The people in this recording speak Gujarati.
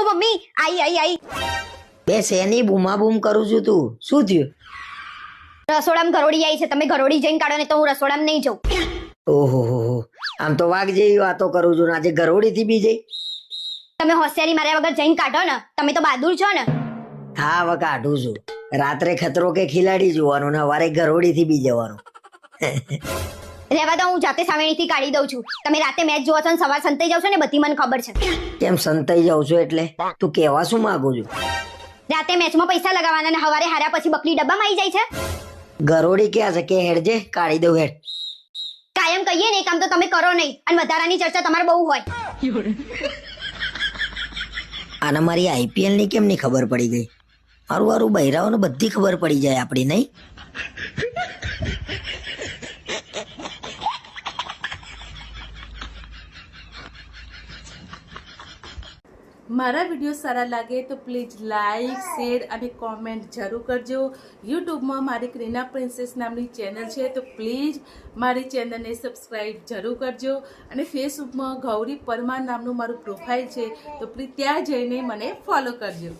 ઓ મમ્મી આઈ બે શેની બૂમા બૂમ કરું છું તું? શું થયું? રસોડામાં ઘરોડી આવી છે. તમે ઘરોડી જઈને કાઢો ને તો હું રસોડામાં નહીં જાઉં. ઓહો હો હો, આમ તો વાઘ જેવી વાતો કરું છું ને આજે ગરોડી થી બી જઈ. તમે હોશિયારી માર્યા વગર જઈને કાઢો ને. તમે તો બહાદુર છો ને. હા હવે કાઢું છું. રાત્રે ખતરો કે ખિલાડી જોવાનું ને સવારે ગરોડી થી બી જવાનું. રહેવા દો, હું જાતે સામેણીથી કાઢી દઉં છું. તમે રાતે મેચ જોવો છો ને સવાર સંતાઈ જાવ છો ને બધી મને ખબર છે. કેમ સંતાઈ જાઉં છું એટલે? તું કહેવા શું માંગુ છું? રાતે મેચમાં પૈસા લગાવવાના ને સવારે હાર્યા પછી બકરી ડબ્બામાં આવી જાય છે. ગરોડી ક્યાં છે કે હેડજે કાઢી દઉં હેડ. કાયમ કહીએ ને એ કામ તો તમે કરો નહીં અને વધારાની ચર્ચા તમારે બહુ હોય. આને મારી આઈપીએલ ની કેમ ની ખબર પડી ગઈ? મારું વારું બહેરાઓને બધી ખબર પડી જાય આપણી નહીં? મારા વિડીયો સારા લાગે તો પ્લીઝ લાઈક શેર અને કોમેન્ટ જરૂર કરજો. યુટ્યુબમાં મારી ક્રીના પ્રિન્સેસ નામની ચેનલ છે તો પ્લીઝ મારી ચેનલને સબસ્ક્રાઈબ જરૂર કરજો. અને ફેસબુકમાં ગૌરી પરમાર નામનું મારું પ્રોફાઇલ છે તો પ્લીઝ ત્યાં જઈને મને ફોલો કરજો.